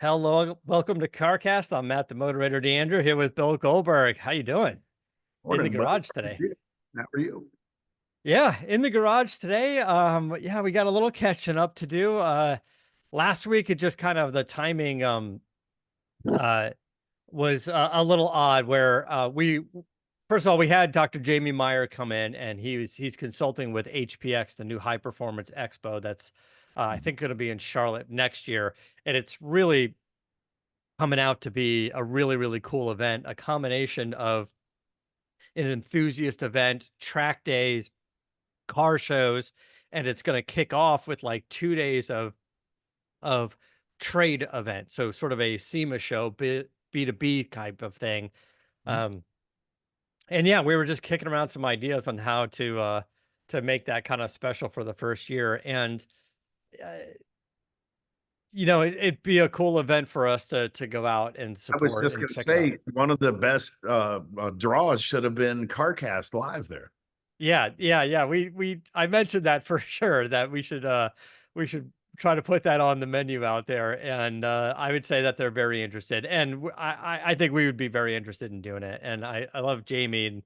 Hello, welcome to CarCast. I'm Matt, the Motorator DeAndrew, here with Bill Goldberg. How you doing? In the Morning, buddy. garage today. How are you? Yeah, in the garage today. Yeah, we got a little catching up to do. Last week it just kind of the timing uh was a little odd where we first of all we had Dr. Jamie Meyer come in and he's consulting with HPX, the new high performance expo that's I think going to be in Charlotte next year, and it's really coming out to be a really, really cool event, a combination of an enthusiast event, track days, car shows, and it's going to kick off with like 2 days of trade event. So sort of a SEMA show, B2B type of thing. Mhm. Um, and yeah, we were just kicking around some ideas on how to make that kind of special for the first year. And uh, it'd be a cool event for us to go out and I was support just and going to check it out. say one of the best draws should have been CarCast live there. Yeah. I mentioned that for sure that we should try to put that on the menu out there. And I would say that they're very interested. And I think we would be very interested in doing it. And I love Jamie, and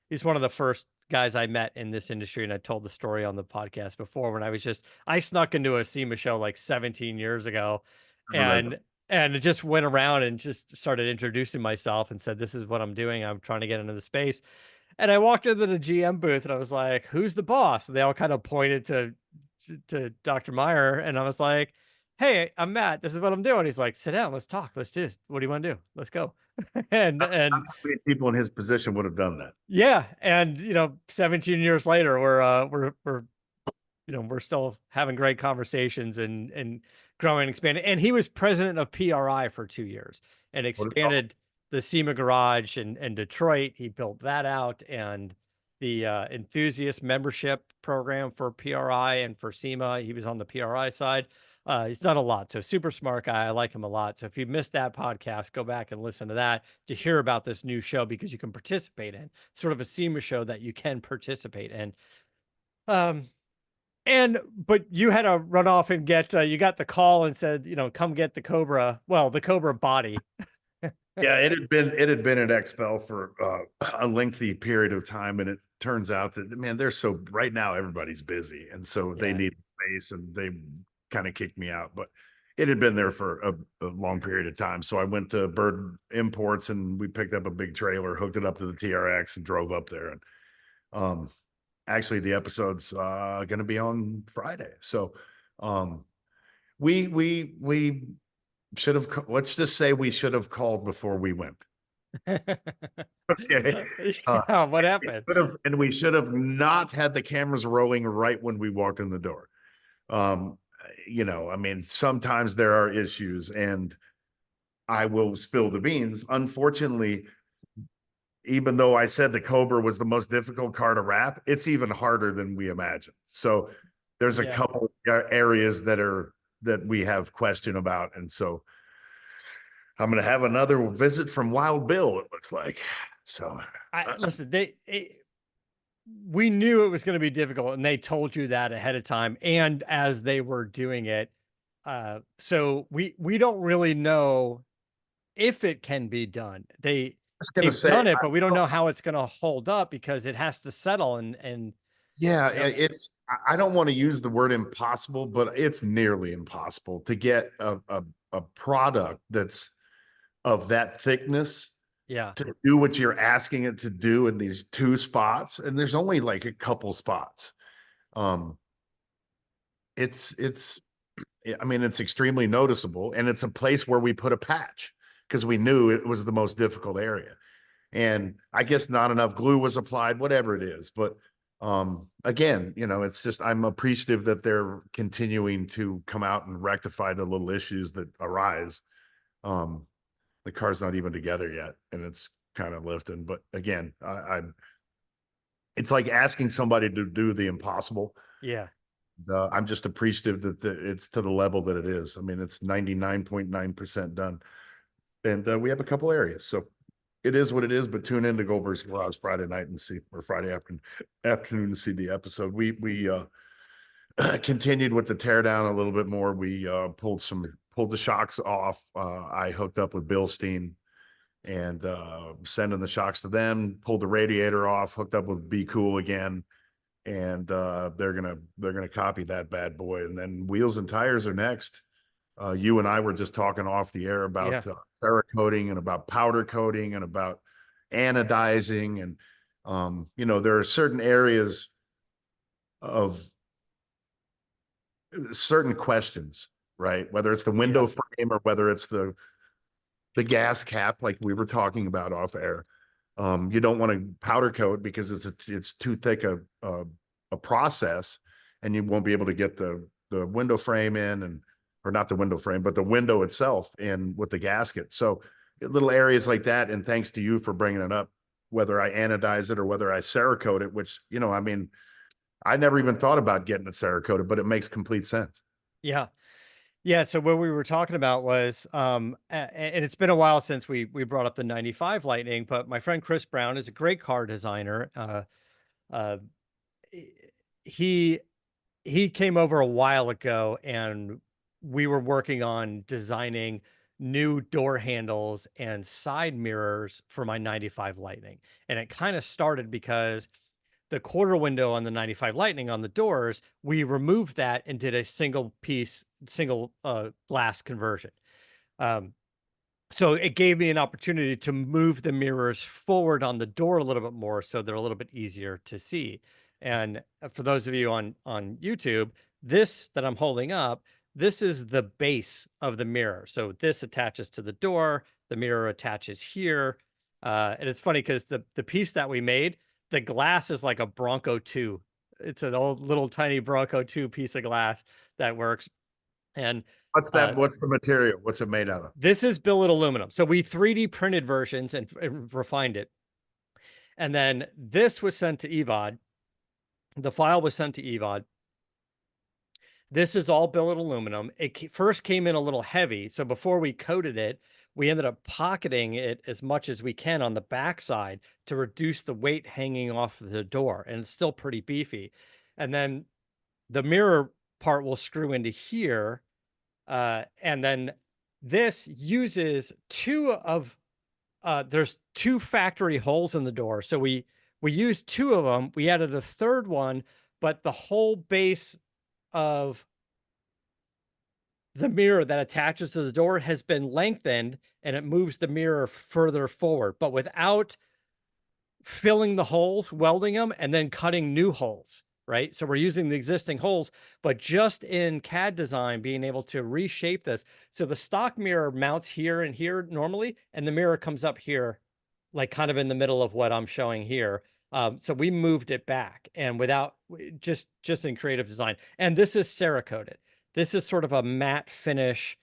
he's one of the first guys I met in this industry. And I told the story on the podcast before when I snuck into a SEMA show like 17 years ago, I remember that. and it just went around and just started introducing myself and said, this is what I'm doing. I'm trying to get into the space. And I walked into the GM booth and I was like, "Who's the boss?" And they all kind of pointed to Dr. Meyer, and I was like, "Hey, I'm Matt. This is what I'm doing." He's like, "Sit down. Let's talk. Let's do this. What do you want to do? Let's go." And Not many people in his position would have done that. yeah, and 17 years later, we're we're still having great conversations and growing and expanding. And he was president of PRI for 2 years and Would have thought. expanded the SEMA garage in Detroit. He built that out, and the enthusiast membership program for PRI and for SEMA. He was on the PRI side. He's done a lot. So super smart guy. I like him a lot. So if you missed that podcast, go back and listen to that to hear about this new show because you can participate in sort of a SEMA show that you can participate in. Um, but you had to run off and get you got the call and said, come get the Cobra. Well, the Cobra body. Yeah, it had been at XPEL for a lengthy period of time, and it turns out that man, they're so right now everybody's busy, and so they Yeah. need space, and they kind of kicked me out. But it had been there for a long period of time, so I went to Bird Imports, and we picked up a big trailer, hooked it up to the TRX, and drove up there. And um, actually, the episode's going to be on Friday, so we should have. Let's just say we should have called before we went. Okay. Uh, Yeah, what happened? and we should have not had the cameras rolling right when we walked in the door. Um, I mean, sometimes there are issues, and I will spill the beans. Unfortunately, even though I said the Cobra was the most difficult car to wrap, it's even harder than we imagined. So there's a Yeah. couple areas that we have question about, and so I'm going to have another visit from Wild Bill. It looks like so. I listen, we knew it was going to be difficult and they told you that ahead of time and as they were doing it. So we don't really know if it can be done. Was going to They've say, done it, but we don't know how it's going to hold up because it has to settle and yeah, you know, it's. I don't want to use the word impossible, but it's nearly impossible to get a product that's of that thickness yeah. to do what you're asking it to do in these two spots, and there's only like a couple spots. Um, it's. I mean, it's extremely noticeable, and it's a place where we put a patch because we knew it was the most difficult area. And I guess not enough glue was applied, whatever it is. But again, it's just I'm appreciative that they're continuing to come out and rectify the little issues that arise. um the car's not even together yet, and it's kind of lifting. But again, I'm it's like asking somebody to do the impossible. Yeah. I'm just appreciative that it's to the level that it is. I mean, it's 99.9% done, and we have a couple areas, so it is what it is. But tune in to Goldberg's Garage Friday night and see, or Friday afternoon to see the episode. We continued with the teardown a little bit more. We pulled some pulled the shocks off. I hooked up with Bilstein and sending the shocks to them, pulled the radiator off, hooked up with Be Cool again, and they're gonna copy that bad boy. And then wheels and tires are next. You and I were just talking off the air Yeah. about Cerakoting and about powder coating and about anodizing, and there are certain areas of certain questions, right? Whether it's the window Yeah. frame or whether it's the gas cap, like we were talking about off air. You don't want to powder coat because it's too thick a process, and you won't be able to get the window frame in, and or not the window frame, but the window itself in with the gasket. So little areas like that. And thanks to you for bringing it up, whether I anodize it or whether I Cerakote it, which I mean, I never even thought about getting it Cerakoted, but it makes complete sense. Yeah. Yeah, so what we were talking about was, and it's been a while since we brought up the 95 Lightning, but my friend Chris Brown is a great car designer. Uh, he he came over a while ago, and we were working on designing new door handles and side mirrors for my 95 Lightning. And it kind of started because the quarter window on the 95 Lightning on the doors, we removed that and did a single glass conversion. Um, so it gave me an opportunity to move the mirrors forward on the door a little bit more so they're a little bit easier to see. And for those of you on YouTube, this that I'm holding up, this is the base of the mirror. So this attaches to the door, the mirror attaches here. And it's funny because the piece that we made, the glass is like a Bronco 2. It's an old little tiny Bronco 2 piece of glass that works. And What's that? What's the material? What's it made out of? this is billet aluminum. So we 3D printed versions and refined it. And then this was sent to EVOD. The file was sent to EVOD. This is all billet aluminum. It first came in a little heavy. So before we coated it, we ended up pocketing it as much as we can on the backside to reduce the weight hanging off the door. And it's still pretty beefy. And then the mirror part will screw into here. And then this uses there's two factory holes in the door. So we used two of them. We added a third one, but the whole base of the mirror that attaches to the door has been lengthened, and it moves the mirror further forward, but without filling the holes, welding them, and then cutting new holes, right? So we're using the existing holes, but just in CAD design, being able to reshape this. So the stock mirror mounts here and here normally, and the mirror comes up here, like kind of in the middle of what I'm showing here. So we moved it back, and without just in creative design. And this is Cerakoted. This is sort of a matte finish,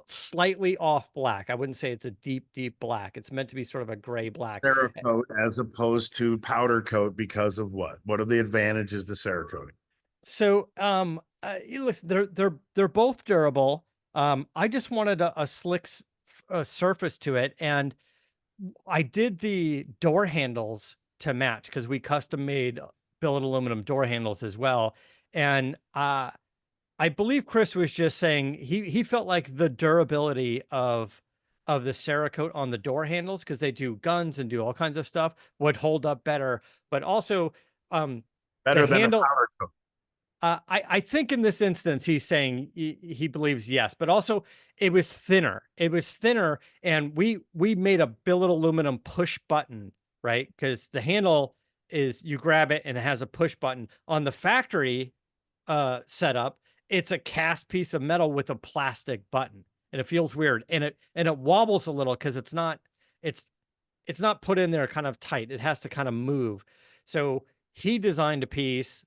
slightly off black. I wouldn't say it's a deep black. It's meant to be sort of a gray black. Cerakote as opposed to powder coat because of what? What are the advantages to Cerakoting? So, listen, they're both durable. I just wanted a slick surface to it, and I did the door handles to match because we custom made billet aluminum door handles as well. And I believe Chris was just saying he felt like the durability of the Cerakote on the door handles, because they do guns and do all kinds of stuff, would hold up better. But also, the Better than a handle. powder coat. I think in this instance, he's saying he believes yes, but also it was thinner. It was thinner, and we made a billet aluminum push button, right? Because the handle is, you grab it and it has a push button. On the factory setup, it's a cast piece of metal with a plastic button, and it feels weird, and it wobbles a little because it's not put in there kind of tight. It has to kind of move. So he designed a piece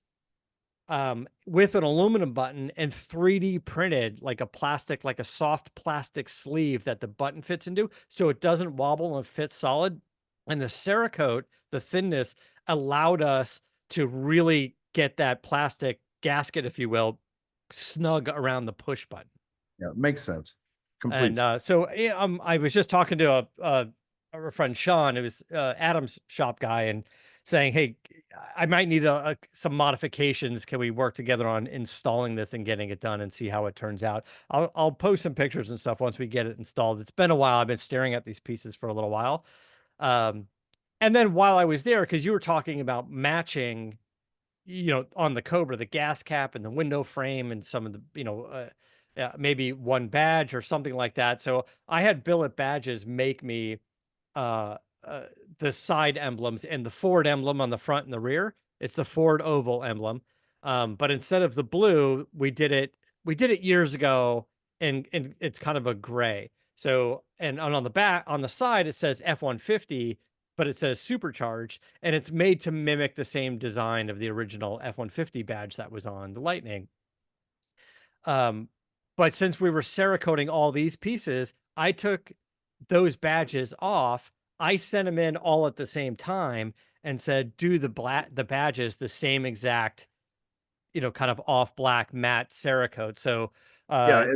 with an aluminum button and 3D printed like a soft plastic sleeve that the button fits into, so it doesn't wobble and fits solid. And the Cerakote, the thinness, allowed us to really get that plastic gasket, if you will, snug around the push button. Yeah, makes sense. And Complete. so I was just talking to a friend, Sean, who was Adam's shop guy, and saying, "Hey, I might need some modifications. Can we work together on installing this and getting it done and see how it turns out?" I'll post some pictures and stuff once we get it installed. It's been a while. I've been staring at these pieces for a little while. Um, and then while I was there, because you were talking about matching, on the Cobra, the gas cap and the window frame and some of the, maybe one badge or something like that. So I had Billet Badges make me uh, uh, the side emblems and the Ford emblem on the front and the rear. It's the Ford oval emblem. But instead of the blue, we did it years ago, and it's kind of a gray. So, and on the back, on the side, it says F-150, but it says supercharged, and it's made to mimic the same design of the original F-150 badge that was on the Lightning. Um, but since we were Cerakoting all these pieces, I took those badges off. I sent them in all at the same time and said, do the badges the same exact, kind of off black matte Cerakote. So, Yeah,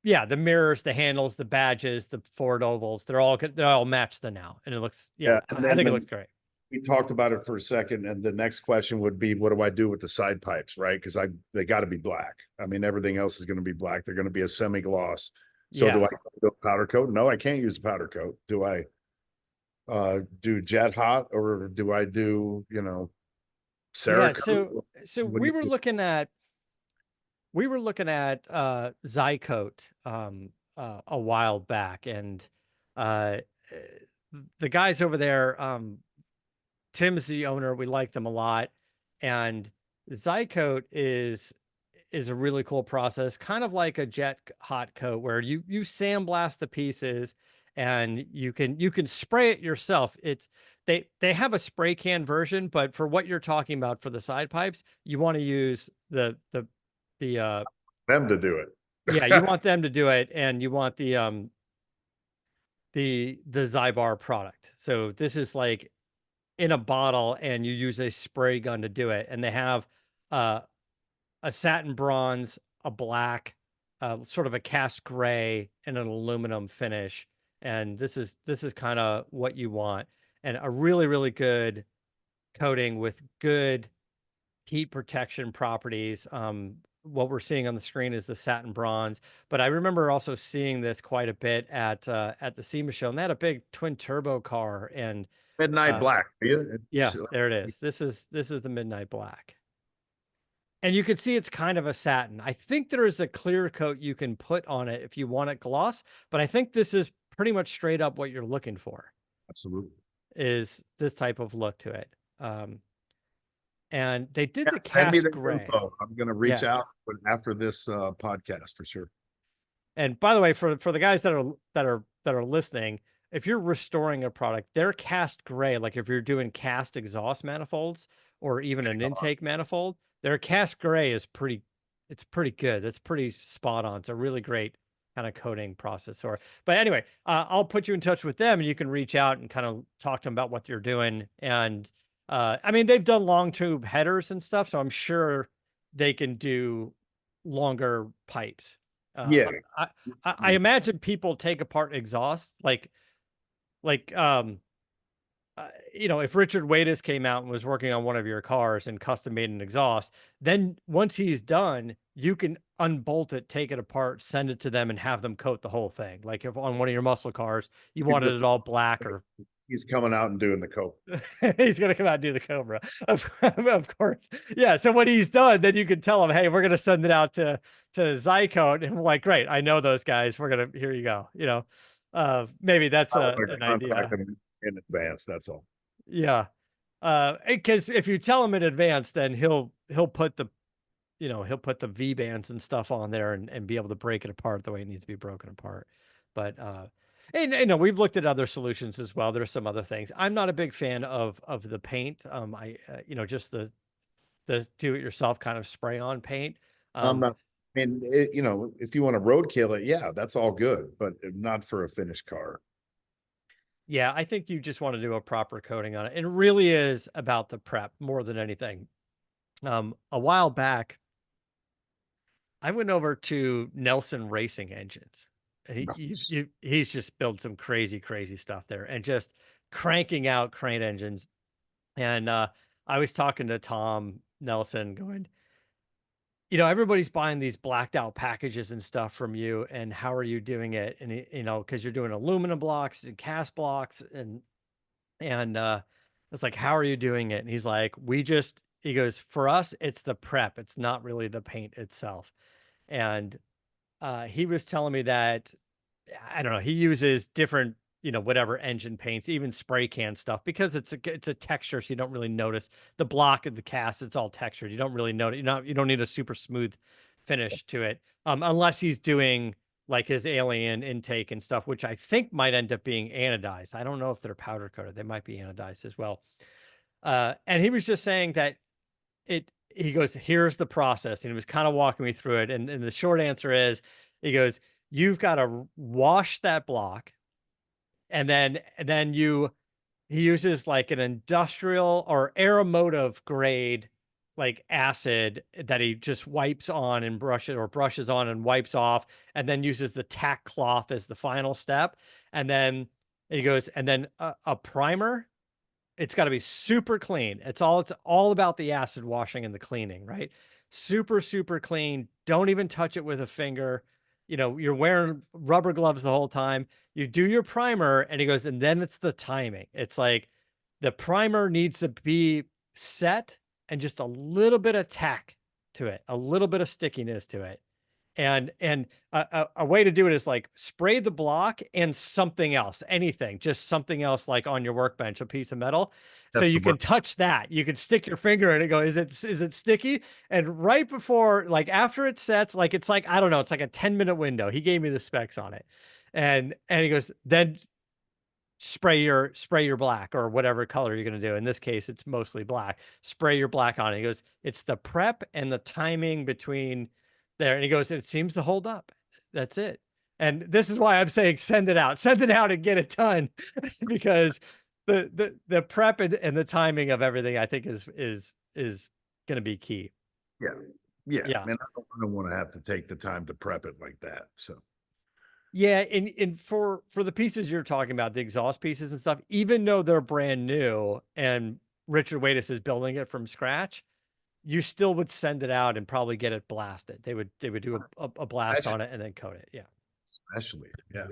yeah, the mirrors, the handles, the badges, the Ford ovals, they're all matched now. And it looks, yeah, and I think it then looks great. we talked about it for a second, and the next question would be, what do I do with the side pipes, right? Because they got to be black. I mean, everything else is going to be black. They're going to be a semi-gloss. So do Yeah. I do a powder coat? No, I can't use a powder coat. Do I do jet hot, or do I do, Yeah. Cerakote? So What do you do? we were looking at Zycoat a while back, and uh, the guys over there, Tim's the owner. We like them a lot, and Zycoat is a really cool process, kind of like a jet hot coat, where you sandblast the pieces and you can spray it yourself. They have a spray can version, but for what you're talking about for the side pipes, you want to use the Them to do yeah, you it. want them to do it, and you want the Zybar product. So this is like in a bottle, and you use a spray gun to do it, and they have uh a satin bronze, a black, sort of a cast gray, and an aluminum finish. And this is kind of what you want, and a really really good coating with good heat protection properties. What we're seeing on the screen is the satin bronze, but I remember also seeing this quite a bit at the SEMA show, and they had a big twin turbo car, and Midnight uh, black. yeah, there it is. This is the midnight black. And you can see it's kind of a satin. I think there is a clear coat you can put on it if you want it gloss, but I think this is pretty much straight up what you're looking for, Absolutely. is this type of look to it. And they did Yeah, the send me cast the gray. info. I'm going to reach Yeah. out after this podcast for sure. And by the way, for the guys that are listening, if you're restoring a product, they're cast gray. Like if you're doing cast exhaust manifolds or even an intake manifold, their cast gray is it's pretty good. It's pretty spot on. It's a really great kind of coating process. But anyway, I'll put you in touch with them, and you can reach out and kind of talk to them about what you're doing. And I mean, they've done long tube headers and stuff, so I'm sure they can do longer pipes. Yeah. I imagine people take apart exhaust like if Richard Waiters came out and was working on one of your cars and custom made an exhaust, then once he's done, you can unbolt it, take it apart, send it to them, and have them coat the whole thing. Like if on one of your muscle cars you He's wanted it all black, or he's coming out and doing the coat. he's gonna come out and do the Cobra, of course. Yeah. So when he's done, then you can tell him, hey, we're gonna send it out to Zycoat, and we're like, great, I know those guys. We're gonna here you go. Maybe that's I want to an contact idea. him in advance. That's all. Yeah. Because if you tell him in advance, then he'll put the V bands and stuff on there, and be able to break it apart the way it needs to be broken apart. But and we've looked at other solutions as well. There's some other things. I'm not a big fan of the paint. I just the do it yourself kind of spray on paint. I'm Um, not. I mean, if you want to roadkill it, yeah, that's all good, but not for a finished car. yeah, I think you just want to do a proper coating on it. It really is about the prep more than anything. A while back, I went over to Nelson Racing Engines, and he's just built some crazy, crazy stuff there, and just cranking out crane engines And I was talking to Tom Nelson going, everybody's buying these blacked out packages and stuff from you, and how are you doing it? And because you're doing aluminum blocks and cast blocks, and it's like, how are you doing it? And he's like, he goes, for us, it's the prep. It's not really the paint itself. And he was telling me that I don't know, he uses different, whatever engine paints, even spray can stuff, because it's a texture, so you don't really notice the block of the cast. It's all textured. You don't really notice. You don't need a super smooth finish to it, unless he's doing like his alien intake and stuff, which I think might end up being anodized. I don't know if they're powder coated. They might be anodized as well. And he was just saying that he goes, here's the process. And he was kind of walking me through it. And the short answer is, he goes, you've got to wash that block. And then he uses like an industrial or aeromotive grade, like acid that he just wipes on and brushes on and wipes off. And then uses the tack cloth as the final step. And then he goes, and then a primer. It's gotta be super clean. It's all about the acid washing and the cleaning, right? Super, super clean. Don't even touch it with a finger. You're wearing rubber gloves the whole time. You do your primer, and he goes, and then it's the timing. It's like the primer needs to be set and just a little bit of tack to it, a little bit of stickiness to it. And a way to do it is like spray the block and something else, anything, just something else like on your workbench, a piece of metal. So That's the you word. can touch that. You can stick your finger in it and go, is it sticky? And right before, like after it sets, like it's like, I don't know, it's like a 10-minute window. He gave me the specs on it. And he goes, then spray your black or whatever color you're going to do. In this case, it's mostly black. Spray your black on it. He goes, it's the prep and the timing between there. And he goes, it seems to hold up. That's it. And this is why I'm saying send it out and get it done because the prep and the timing of everything I think is going to be key. Yeah. Yeah. Yeah. And I don't want to have to take the time to prep it like that. So Yeah, and for the pieces you're talking about, the exhaust pieces and stuff, even though they're brand new and Richard Waitis is building it from scratch, you still would send it out and probably get it blasted. They would do a blast especially, on it and then coat it. Yeah. especially, yeah.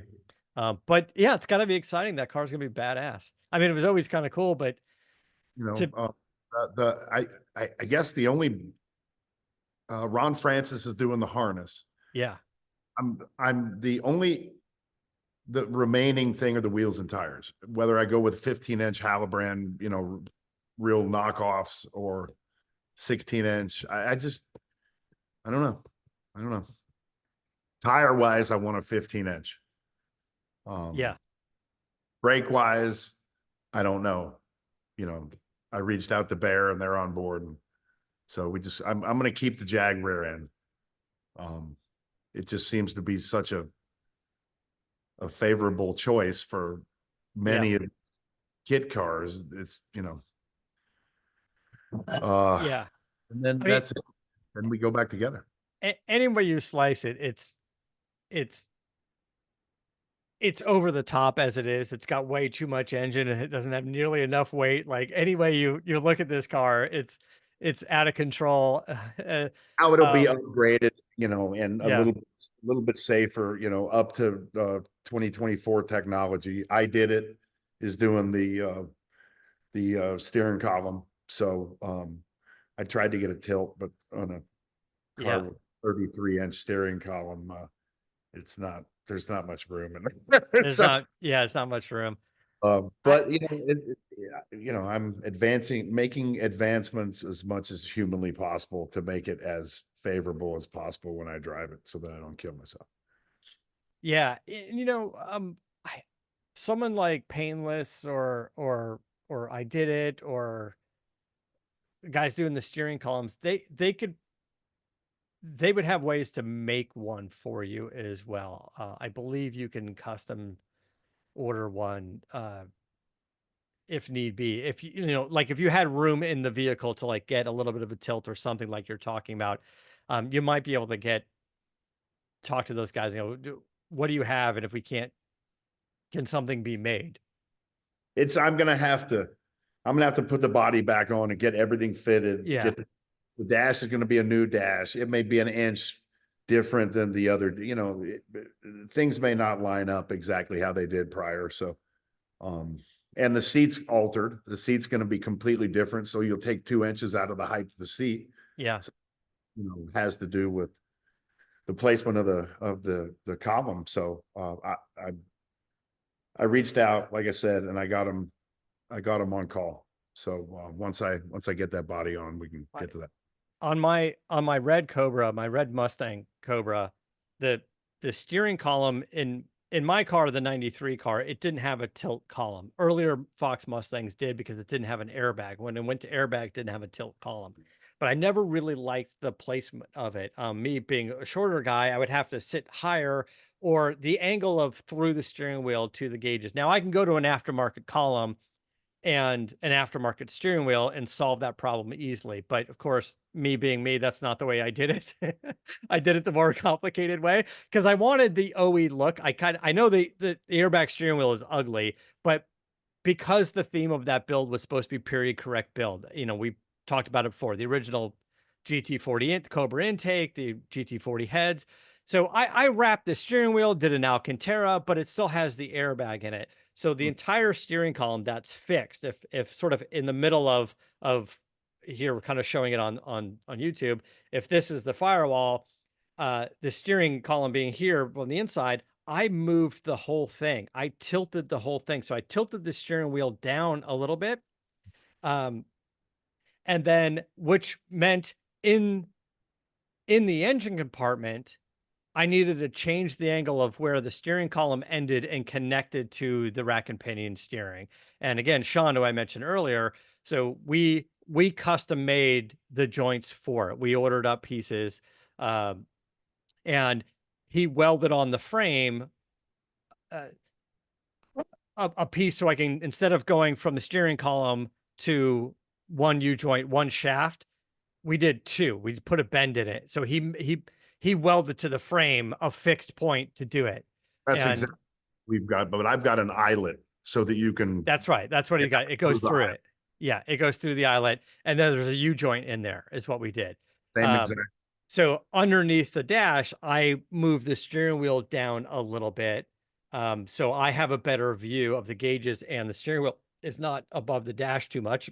But yeah, it's gotta be exciting. That car's gonna be badass. I mean, it was always kind of cool, but You know, to I guess the only Ron Francis is doing the harness. yeah, I'm the remaining thing are the wheels and tires. Whether I go with 15-inch Halibrand, real knockoffs or 16-inch, I don't know. I don't know. Tire wise, I want a 15-inch. yeah, Brake wise, I don't know. You know, I reached out to Bear and they're on board. And so I'm going to keep the Jag rear end. Um, it just seems to be such a favorable choice for yeah, many kit cars. It's, uh, yeah. and then I mean, that's it. Then we go back together. any way you slice it, it's it's over the top as it is. It's got way too much engine and it doesn't have nearly enough weight. Like any way you look at this car, it's out of control. How it'll be Um, upgraded, and a yeah, little bit safer, up to 2024 technology. I did it is doing the steering column. So I tried to get a tilt, but on a car yeah. with 33-inch steering column, there's not much room in it. There's So, not, yeah, it's not much room. I but yeah, I'm making advancements as much as humanly possible to make it as favorable as possible when I drive it, so that I don't kill myself. yeah, I, someone like Painless or I Did It or the guys doing the steering columns, they would have ways to make one for you as well. I believe you can custom order one if need be. If like if you had room in the vehicle to like get a little bit of a tilt or something like you're talking about, you might be able to talk to those guys and go, what do you have? And if we can't, can something be made? I'm gonna have to. I'm gonna have to put the body back on and get everything fitted. Yeah. Get the dash is going to be a new dash. It may be an inch different than the other. Things may not line up exactly how they did prior. So, um, and the seat's altered. The seat's going to be completely different. So you'll take 2 inches out of the height of the seat. Yeah. So, has to do with the placement of the column. So I reached out, like I said, and I got him. I got him on call. So once I get that body on, we can get to that. On my red Cobra, my red Mustang Cobra, the the steering column in my car, the 93 car, it didn't have a tilt column. Earlier Fox Mustangs did because it didn't have an airbag. When it went to airbag, it didn't have a tilt column. But I never really liked the placement of it. Me being a shorter guy, I would have to sit higher or the angle of through the steering wheel to the gauges. Now I can go to an aftermarket column and an aftermarket steering wheel and solve that problem easily. But of course, me being me, that's not the way I did it. I did it the more complicated way because I wanted the OE look. I know the airbag steering wheel is ugly, but because the theme of that build was supposed to be period correct build, we talked about it before, the original GT40 Cobra intake, the GT40 heads. So I wrapped the steering wheel, did an Alcantara, but it still has the airbag in it. So the entire steering column that's fixed, if sort of in the middle of here, we're kind of showing it on YouTube. If this is the firewall, the steering column being here on the inside, I moved the whole thing. I tilted the whole thing. So I tilted the steering wheel down a little bit. Um, and then which meant in the engine compartment, I needed to change the angle of where the steering column ended and connected to the rack and pinion steering. And again, Sean, who I mentioned earlier, so we custom made the joints for it. We ordered up pieces, um, and he welded on the frame uh, a piece so I can, instead of going from the steering column to one U joint, one shaft, we did two. We put a bend in it. So he welded to the frame a fixed point to do it. That's And exactly what we've got, but I've got an eyelet so that you can. that's right. That's what he got. It goes through it. Yeah, it goes through the eyelet. And then there's a U joint in there, is what we did. Same Um, exact. so underneath the dash, I moved the steering wheel down a little bit. So I have a better view of the gauges and the steering wheel is not above the dash too much.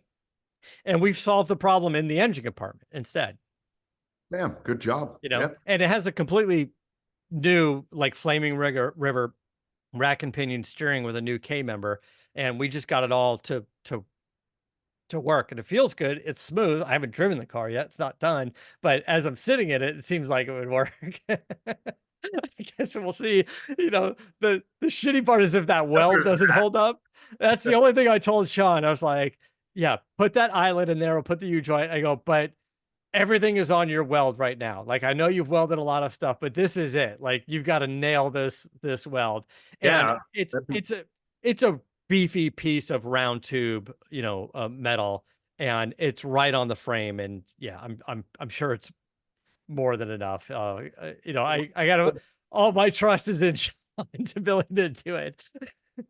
And we've solved the problem in the engine compartment instead. Damn, good job. Yep. And it has a completely new, like, Flaming River rack and pinion steering with a new K member, and we just got it all to work, and it feels good. It's smooth. I haven't driven the car yet; it's not done. But as I'm sitting in it, it seems like it would work. I guess we'll see. The shitty part is if that weld doesn't hold up. That's the only thing I told Sean. I was like, "Yeah, put that eyelet in there. Or put the U joint." I go, but everything is on your weld right now. Like, I know you've welded a lot of stuff, but this is it. Like, you've got to nail this weld. And Yeah. it's a beefy piece of round tube, metal, and it's right on the frame. And yeah, I'm sure it's more than enough. I got all my trust is in Sean to be able to do it.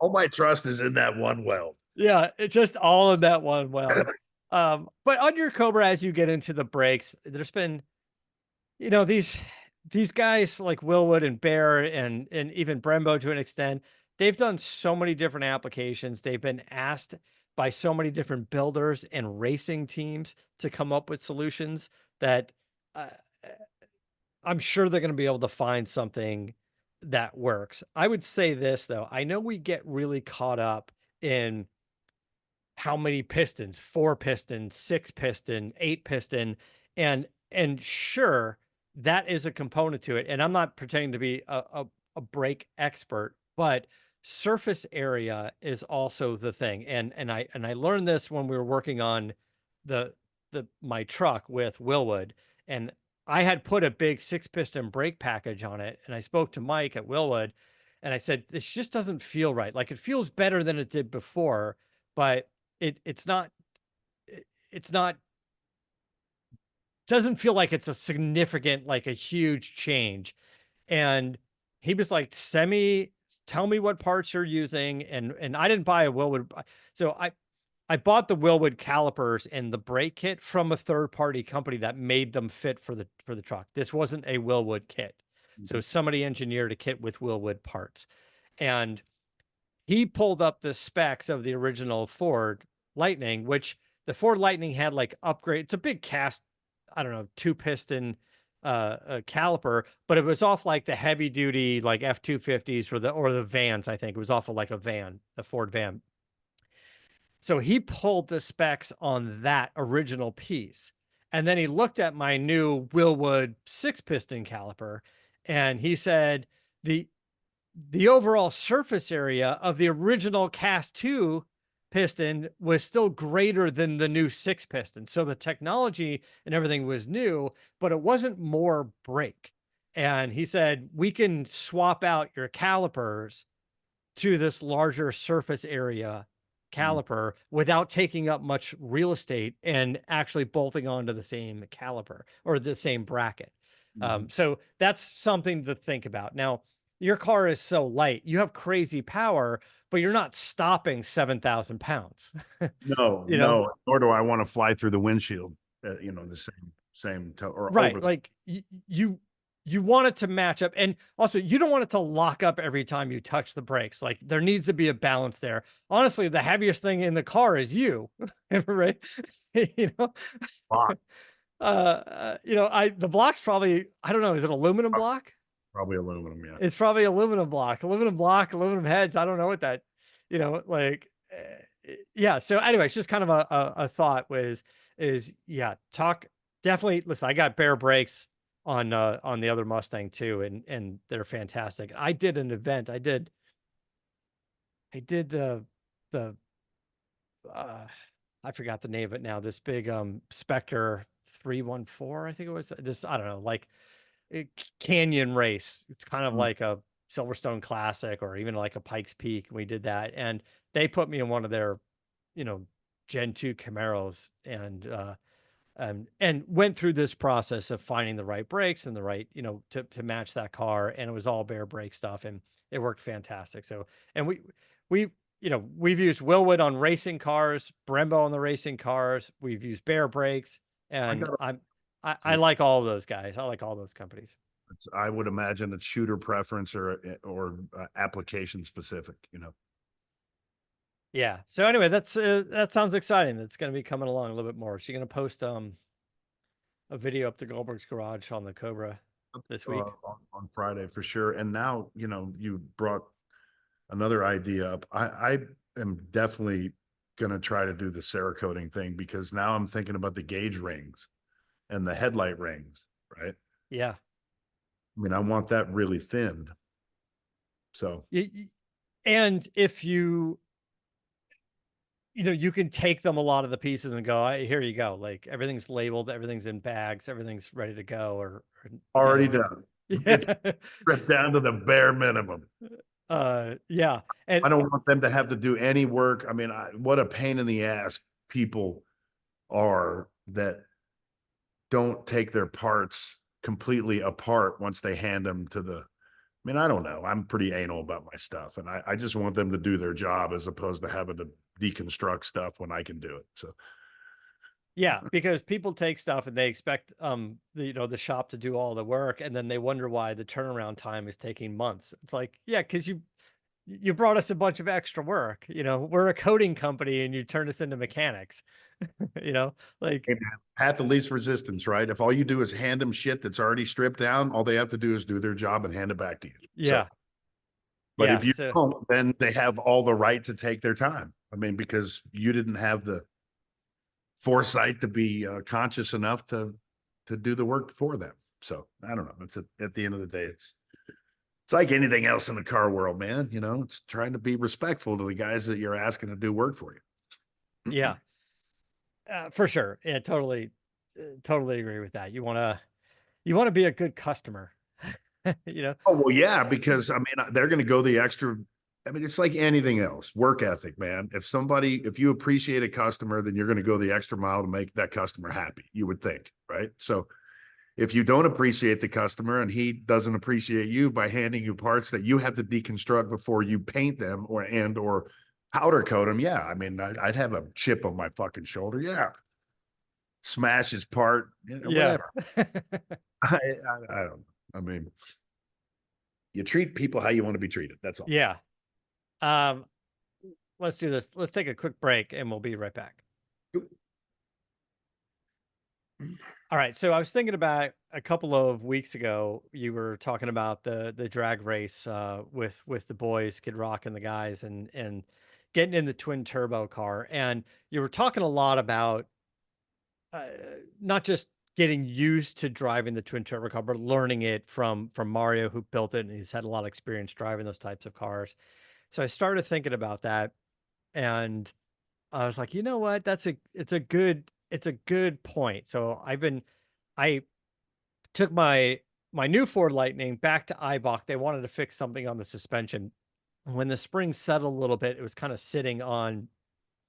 All my trust is in that one weld. Yeah, it's just all in that one weld. But on your Cobra, as you get into the brakes, there's been, these guys like Willwood and Bear and even Brembo to an extent, they've done so many different applications. They've been asked by so many different builders and racing teams to come up with solutions that uh, I'm sure they're going to be able to find something that works. I would say this though, I know we get really caught up in how many pistons, 4 piston, 6 piston, 8 piston, and sure, that is a component to it. And I'm not pretending to be a brake expert, but surface area is also the thing. And I learned this when we were working on my truck with Willwood, and I had put a big 6 piston brake package on it, and I spoke to Mike at Willwood, and I said, this just doesn't feel right. Like, it feels better than it did before, but it's not it's not doesn't feel like it's a significant, like a huge change. And he was like, tell me what parts you're using. And I didn't buy a Willwood. So I bought the Willwood calipers and the brake kit from a third party company that made them fit for the truck. This wasn't a Willwood kit. So Mhm. somebody engineered a kit with Willwood parts. And he pulled up the specs of the original Ford Lightning, which the Ford Lightning had like upgrade. It's a big cast, I don't know, two piston caliper, but it was off like the heavy duty like F-250s or the vans. I think it was off of like a van, a Ford van. So he pulled the specs on that original piece. And then he looked at my new Willwood six piston caliper and he said the overall surface area of the original cast 2 piston was still greater than the new 6 piston. So the technology and everything was new, but it wasn't more brake. And he said, we can swap out your calipers to this larger surface area Mhm. caliper without taking up much real estate and actually bolting onto the same caliper or the same bracket. Mhm. So that's something to think about. Now, your car is so light, you have crazy power, but you're not stopping 7,000 pounds. No, You know, no, nor do I want to fly through the windshield, the or right? over the Like you want it to match up, and also you don't want it to lock up every time you touch the brakes. Like there needs to be a balance there. Honestly, the heaviest thing in the car is you, right? you know, block, I the block's probably I don't know. Is it aluminum block? probably aluminum. Yeah. It's probably aluminum block, aluminum heads. I don't know what that, yeah. So anyway, it's just kind of a thought yeah, talk definitely listen, I got bare brakes on the other Mustang too, and they're fantastic. I did an event. I did the uh I forgot the name of it now. This big Spectre 314, I think it was this, I don't know, like canyon race. It's kind of Mm. like a Silverstone Classic or even like a Pikes Peak. We did that, and they put me in one of their, you know, Gen 2 Camaros, and went through this process of finding the right brakes and the right, to match that car, and it was all bare brake stuff, and it worked fantastic. So, and we we've used Willwood on racing cars, Brembo on the racing cars. We've used bare brakes, I and got I to, like all of those guys. I like all those companies. I would imagine it's shooter preference or application specific. Yeah. So anyway, that sounds exciting. That's going to be coming along a little bit more. She's going to post a video up to Goldberg's garage on the Cobra this week. On Friday for sure. And now, you brought another idea up. I am definitely going to try to do the Cerakoting thing because now I'm thinking about the gauge rings and the headlight rings, right? Yeah. I mean, I want that really thinned. So And if you can take them a lot of the pieces and go, here you go. Like everything's labeled, everything's in bags, everything's ready to go. already done. It's Yeah. stripped down to the bare minimum. Yeah. And I don't want them to have to do any work. I mean, what a pain in the ass people are that don't take their parts completely apart once they hand them to the. I mean, I don't know. I'm pretty anal about my stuff, and I just want them to do their job as opposed to having to deconstruct stuff when I can do it. So, yeah, because people take stuff and they expect the shop to do all the work, and then they wonder why the turnaround time is taking months. It's like, yeah, because you brought us a bunch of extra work. We're a coating company and you turned us into mechanics. Like hey man, path of least resistance, right? If all you do is hand them shit that's already stripped down, all they have to do is do their job and hand it back to you. So, yeah. but Yeah. if you So don't, then they have all the right to take their time. I mean, because you didn't have the foresight to be conscious enough to do the work for them. So I don't know. At the end of the day, it's like anything else in the car world, man. It's trying to be respectful to the guys that you're asking to do work for you. yeah, for sure. Yeah, totally agree with that. You want to be a good customer. you know? Oh well, yeah, because I mean they're going to go the extra. I mean, it's like anything else, work ethic, man. If you appreciate a customer, then you're going to go the extra mile to make that customer happy. You would think, right? So if you don't appreciate the customer and he doesn't appreciate you by handing you parts that you have to deconstruct before you paint them or Powder coat him, yeah. I mean, I'd have a chip on my fucking shoulder, yeah. Smash his part, Yeah. whatever. I don't know. I mean, you treat people how you want to be treated. That's all. Yeah. Um, let's do this. Let's take a quick break and we'll be right back. All right. So I was thinking about a couple of weeks ago, you were talking about the drag race with the boys, Kid Rock and the guys, and getting in the twin turbo car. And you were talking a lot about uh, not just getting used to driving the twin turbo car, but learning it from Mario, who built it, and he's had a lot of experience driving those types of cars. So I started thinking about that, and I was like, you know what? It's a good point. So I took my new Ford Lightning back to Eibach. They wanted to fix something on the suspension. When the spring settled a little bit, it was kind of sitting on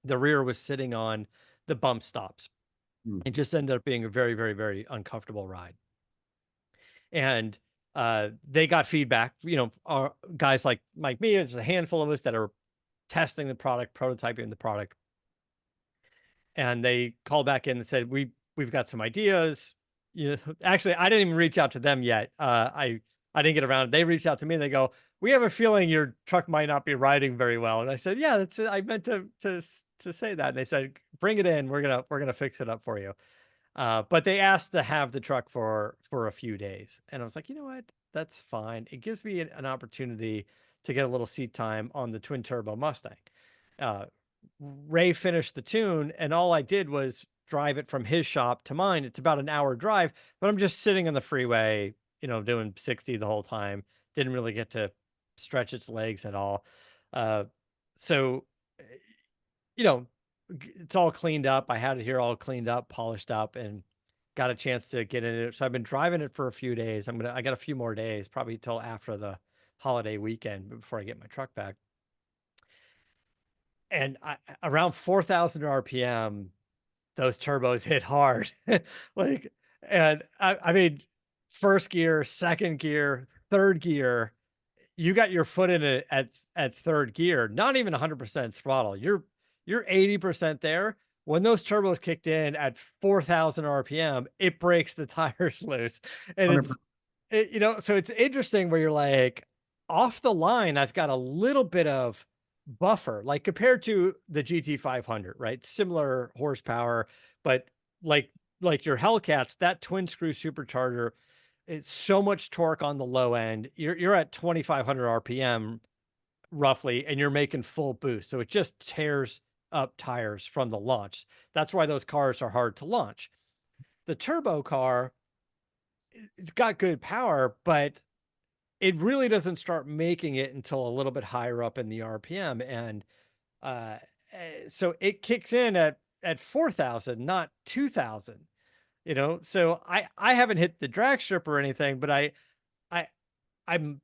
the rear was sitting on the bump stops. It just ended up being a very, very, very uncomfortable ride. And they got feedback. Our guys like me, there's a handful of us that are testing the product, prototyping the product, and they called back in and said, we've got some ideas. Actually, I didn't even reach out to them yet. I didn't get around. They reached out to me and they go, we have a feeling your truck might not be riding very well. And I said, yeah, that's it. I meant to say that. And they said, bring it in. We're gonna fix it up for you. But they asked to have the truck for a few days, and I was like, you know what? That's fine. It gives me an opportunity to get a little seat time on the twin turbo Mustang. Uh, Ray finished the tune, and all I did was drive it from his shop to mine. It's about an hour drive, but I'm just sitting on the freeway, doing 60 the whole time. Didn't really get to stretch its legs at all. Uh, so, you know, it's all cleaned up. I had it here all cleaned up, polished up, and got a chance to get in it. So I've been driving it for a few days. I got a few more days, probably till after the holiday weekend before I get my truck back. And around 4,000 RPM, those turbos hit hard. like, and I mean, first gear, second gear, third gear, you got your foot in it at third gear, not even 100% throttle. You're 80% there. When those turbos kicked in at 4,000 RPM, it breaks the tires loose. And so it's interesting where you're like, off the line, I've got a little bit of buffer, like compared to the GT 500, right? Similar horsepower, but like like your Hellcats, that twin screw supercharger, it's so much torque on the low end. You're at 2,500 RPM roughly, and you're making full boost. So it just tears up tires from the launch. That's why those cars are hard to launch. The turbo car, it's got good power, but it really doesn't start making it until a little bit higher up in the RPM. And so it kicks in at 4,000, not 2,000. So I haven't hit the drag strip or anything, but I I'm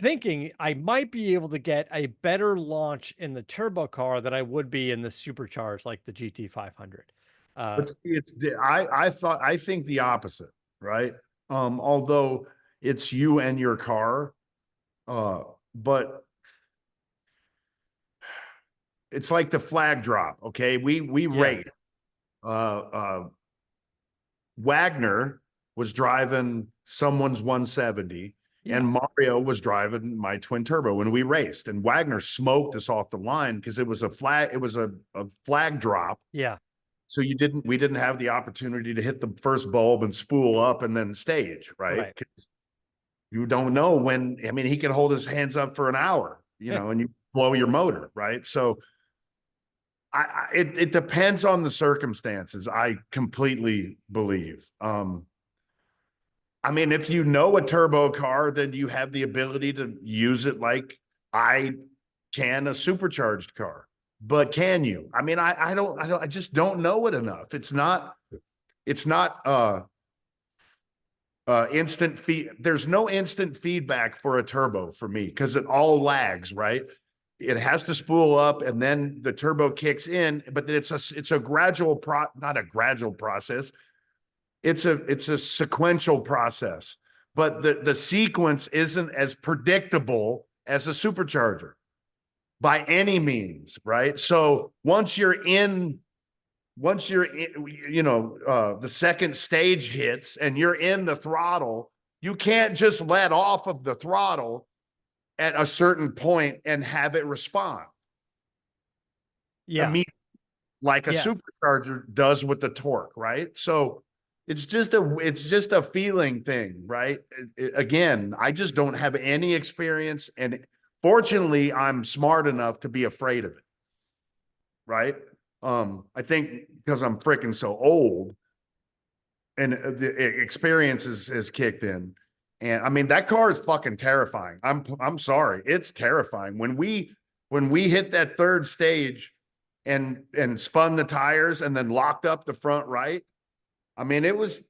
thinking I might be able to get a better launch in the turbo car than I would be in the supercharged like the GT 500. Uh, But see, I think the opposite, right? Although it's you and your car, but it's like the flag drop. Okay, we yeah, rate. Wagner was driving someone's 170, yeah, and Mario was driving my twin turbo when we raced. And Wagner smoked us off the line because it was a flag drop. yeah, So we didn't have the opportunity to hit the first bulb and spool up and then stage, right? right. You don't know when. I mean, he can hold his hands up for an hour, and you blow your motor, right? So it depends on the circumstances. I completely believe. I mean, if you know a turbo car, then you have the ability to use it like I can a supercharged car. But can you? I mean, I just don't know it enough. It's not instant feed. There's no instant feedback for a turbo for me because it all lags, right? It has to spool up and then the turbo kicks in, but it's a gradual not a gradual process. It's a sequential process, but the sequence isn't as predictable as a supercharger. by any means, right? So once you're in, the second stage hits and you're in the throttle, you can't just let off of the throttle at a certain point and have it respond Yeah. immediately like a Yeah. supercharger does with the torque, right? So it's just a feeling thing, right? Again, I just don't have any experience, and fortunately, I'm smart enough to be afraid of it, right? I think because I'm freaking so old and the experience is kicked in. And I mean, that car is fucking terrifying. I'm sorry. It's terrifying. When we hit that third stage and spun the tires and then locked up the front right, I mean, it was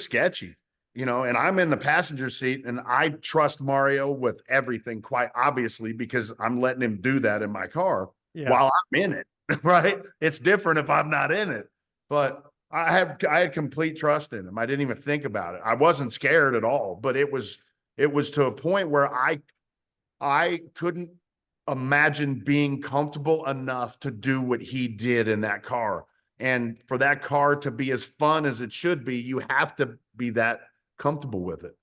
sketchy, and I'm in the passenger seat and I trust Mario with everything, quite obviously, because I'm letting him do that in my car Yeah. while I'm in it, right? It's different if I'm not in it. But I had complete trust in him. I didn't even think about it. I wasn't scared at all, but it was to a point where I couldn't imagine being comfortable enough to do what he did in that car. And for that car to be as fun as it should be, you have to be that comfortable with it.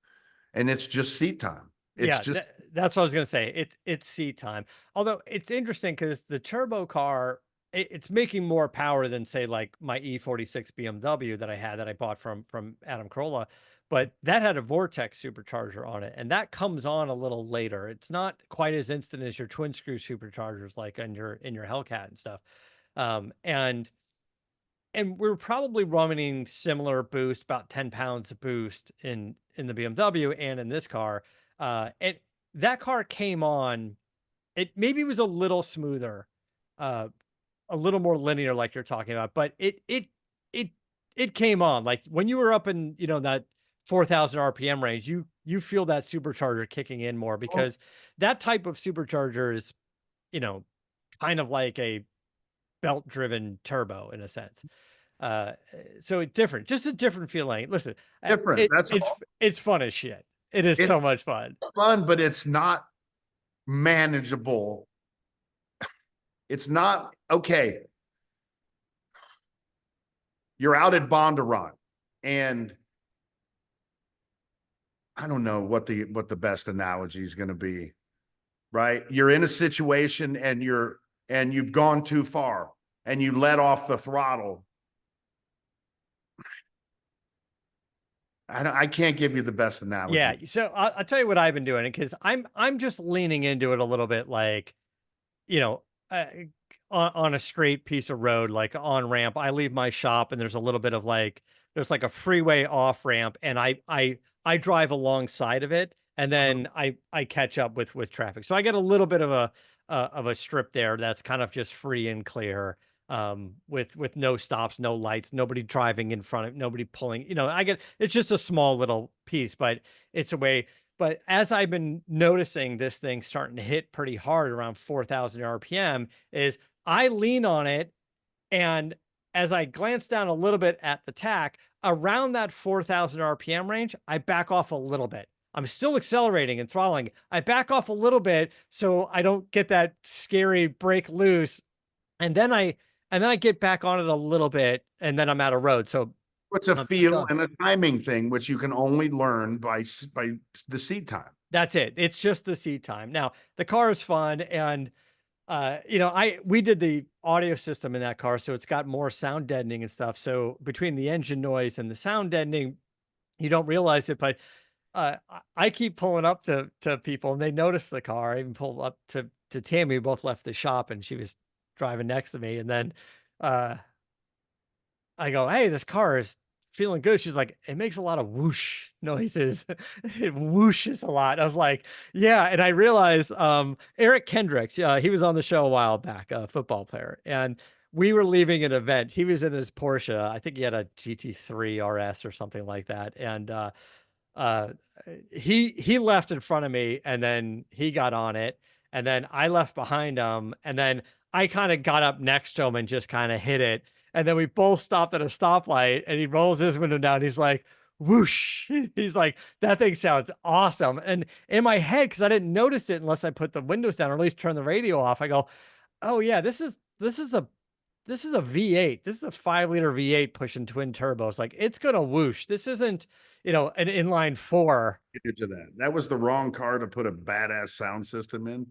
And it's just seat time. It's Yeah, just that's what I was gonna say. It's seat time. Although it's interesting because the turbo car, it's making more power than say like my E46 BMW that I had that I bought from Adam Carolla, but that had a Vortex supercharger on it, and that comes on a little later. It's not quite as instant as your twin screw superchargers like in your Hellcat and stuff. And we're probably running similar boost, about 10 pounds of boost in the BMW and in this car. And that car came on, it maybe was a little smoother, uh, a little more linear, like you're talking about, but it it came on. Like when you were up in, that 4,000 RPM range, you feel that supercharger kicking in more because that type of supercharger is, you know, kind of like a belt driven turbo in a sense. Uh, so it's different, just a different feeling. Listen, different. That's all. it's fun as shit. It is It's so much fun. fun, but it's not manageable. It's not okay. You're out at Bondurant, and I don't know what the best analogy is going to be, right? You're in a situation and you've gone too far and you let off the throttle. I can't give you the best Yeah. analogy. So I'll tell you what I've been doing because I'm just leaning into it a little bit, like, you know, uh, on a straight piece of road, like on ramp. I leave my shop and there's a little bit of like there's like a freeway off ramp, and I drive alongside of it, and then I catch up with traffic. So I get a little bit of a strip there that's kind of just free and clear, with no stops, no lights, nobody driving in front of, nobody pulling. I get, it's just a small little piece, but it's a way. But as I've been noticing this thing starting to hit pretty hard around 4,000 RPM, is I lean on it, and as I glance down a little bit at the tack around that 4,000 RPM range, I back off a little bit. I'm still accelerating and throttling. I back off a little bit so I don't get that scary break loose, and then I get back on it a little bit, and then I'm out of road. So It's a I'm feel done. and a timing thing, which you can only learn by the seat time. That's it. It's just the seat time. Now the car is fun, and we did the audio system in that car, so it's got more sound deadening and stuff. So between the engine noise and the sound deadening, you don't realize it, but I keep pulling up to people, and they notice the car. I even pulled up to Tammy. We both left the shop, and she was driving next to me, and then uh, I go, "Hey, this car is feeling good." She's like, "It makes a lot of whoosh noises. It whooshes a lot." I was like, "Yeah." And I realized Eric Kendricks, he was on the show a while back, a football player, and we were leaving an event. He was in his Porsche. I think he had a GT3 RS or something like that, and uh he left in front of me, and then he got on it, and then I left behind him, and then I kind of got up next to him and just kind of hit it, and then we both stopped at a stoplight, and he rolls his window down, he's like, whoosh. He's like, that thing sounds awesome. And in my head, because I didn't notice it unless I put the windows down or at least turn the radio off, I go, oh yeah, this is a V8. This is a 5 liter V8 pushing twin turbos. Like it's gonna whoosh. This isn't, an inline four. Get into that. That was the wrong car to put a badass sound system in.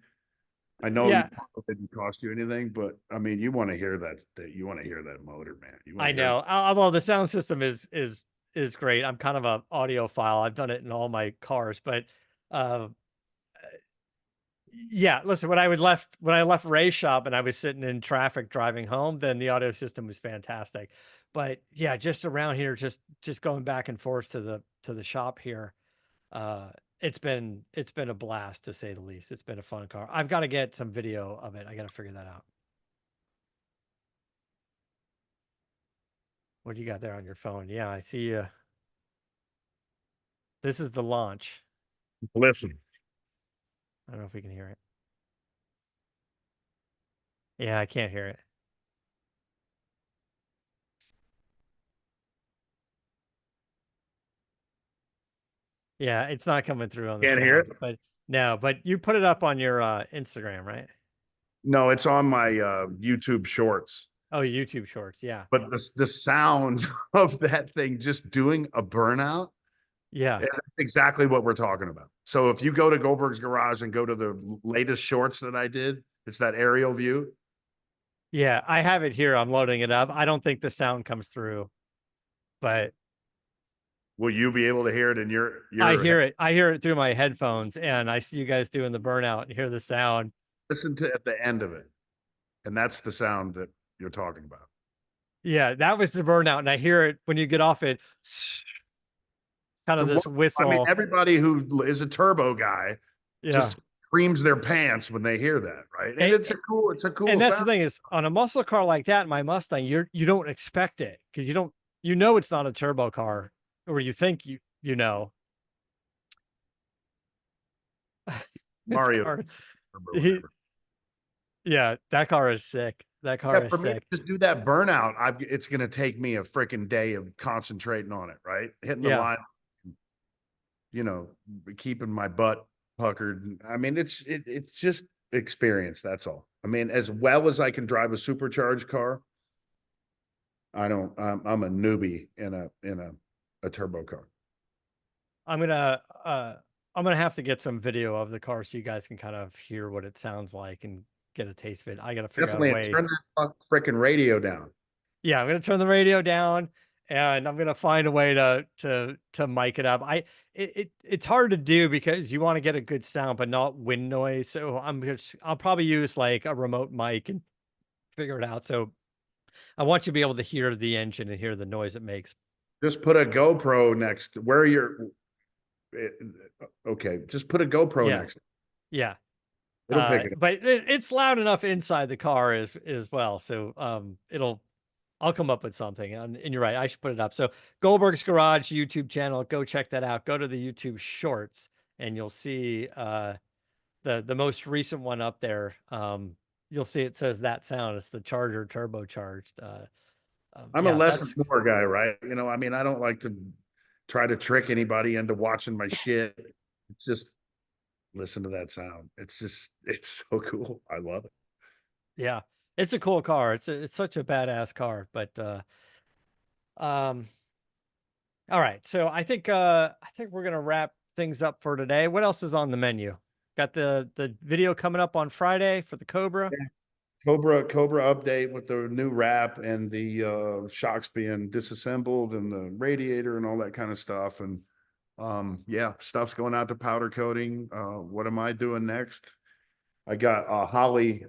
I know Yeah, it didn't cost you anything, but I mean, you want to hear that you want to hear that motor, man. You want I to hear know. Although the sound system is great. I'm kind of a audiophile. I've done it in all my cars, but uh yeah, listen, when I left Ray's shop and I was sitting in traffic driving home, then the audio system was fantastic. But yeah, just around here, just going back and forth to the shop here, uh, it's been a blast to say the least. It's been a fun car. I've got to get some video of it. I got to figure that out. What do you got there on your phone? Yeah, I see you. This is the launch. listen. I don't know if we can hear it. Yeah, I can't hear it. Yeah, it's not coming through on the Can't hear it? sound, but no, but you put it up on your Instagram, right? No, it's on my YouTube shorts. Oh, YouTube Shorts. Yeah. But the sound of that thing just doing a burnout, Yeah. yeah, that's exactly what we're talking about. So if you go to Goldberg's garage and go to the latest shorts that I did, it's that aerial view. Yeah. I have it here. I'm loading it up. I don't think the sound comes through, but Will you be able to hear it in I your hear it. I hear it through my headphones and I see you guys doing the burnout and hear the sound. listen to at the end of it? And that's the sound that you're talking about. Yeah. That was the burnout. And I hear it when you get off it, kind of this I mean, whistle. everybody who is a turbo guy Yeah. just screams their pants when they hear that, right? And And, it's a cool and that's the sound. thing is on a muscle car like that, my Mustang, you don't expect it because it's not a turbo car or you think you know. This Mario car, or he, whatever. yeah, that car is sick. That car Yeah, is for me to sick. just do that burnout, it's going to take me a freaking day of concentrating on it, right? Hitting the Yeah. line, you know, keeping my butt puckered. I mean, it's just experience. That's all. I mean, as well as I can drive a supercharged car, I don't. I'm a newbie in a turbo car. I'm gonna uh I'm gonna have to get some video of the car so you guys can kind of hear what it sounds like and get a taste of it. I gotta figure out a Definitely way. turn that freaking radio down. Yeah, I'm gonna turn the radio down and I'm gonna find a way to mic it up. It's hard to do because you want to get a good sound but not wind noise. So I'll probably use like a remote mic and figure it out. So I want you to be able to hear the engine and hear the noise it makes. Just put a GoPro next to where you're. eh, Okay, just put a GoPro Yeah, next. yeah. It'll pick it up. But it's loud enough inside the car as well. So I'll come up with something. And you're right, I should put it up. So Goldberg's Garage YouTube channel, go check that out. Go to the YouTube Shorts, and you'll see the most recent one up there. You'll see it says that sound. It's the Charger turbocharged. I'm a Yeah, less is that's more guy, right? You know, I mean, I don't like to try to trick anybody into watching my shit. It's just listen to that sound. It's so cool. I love it. yeah, it's a cool car. It's such a badass car. But um, all right. So I think we're gonna wrap things up for today. What else is on the menu? Got the video coming up on Friday for the Cobra. Yeah. Cobra update with the new wrap and the shocks being disassembled and the radiator and all that kind of stuff. And yeah, stuff's going out to powder coating. What am I doing next? I got Holly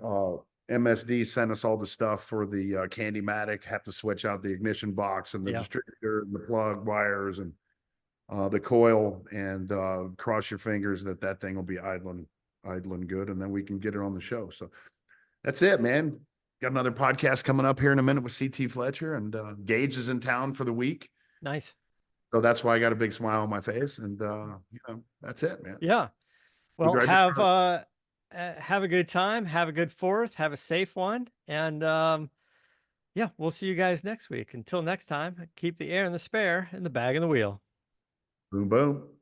MSD sent us all the stuff for the Candymatic. Have to switch out the ignition box and the Yeah. distributor and the plug wires and the coil, and cross your fingers that that thing will be idling good, and then we can get it on the show. So that's it, man. Got another podcast coming up here in a minute with CT Fletcher, and Gage is in town for the week. Nice. So that's why I got a big smile on my face. And that's it, man. Yeah. You Well, drive your car. have a good time. Have a good fourth. Have a safe one. And yeah, we'll see you guys next week. Until next time, keep the air in the spare and the bag in the wheel. Boom, boom.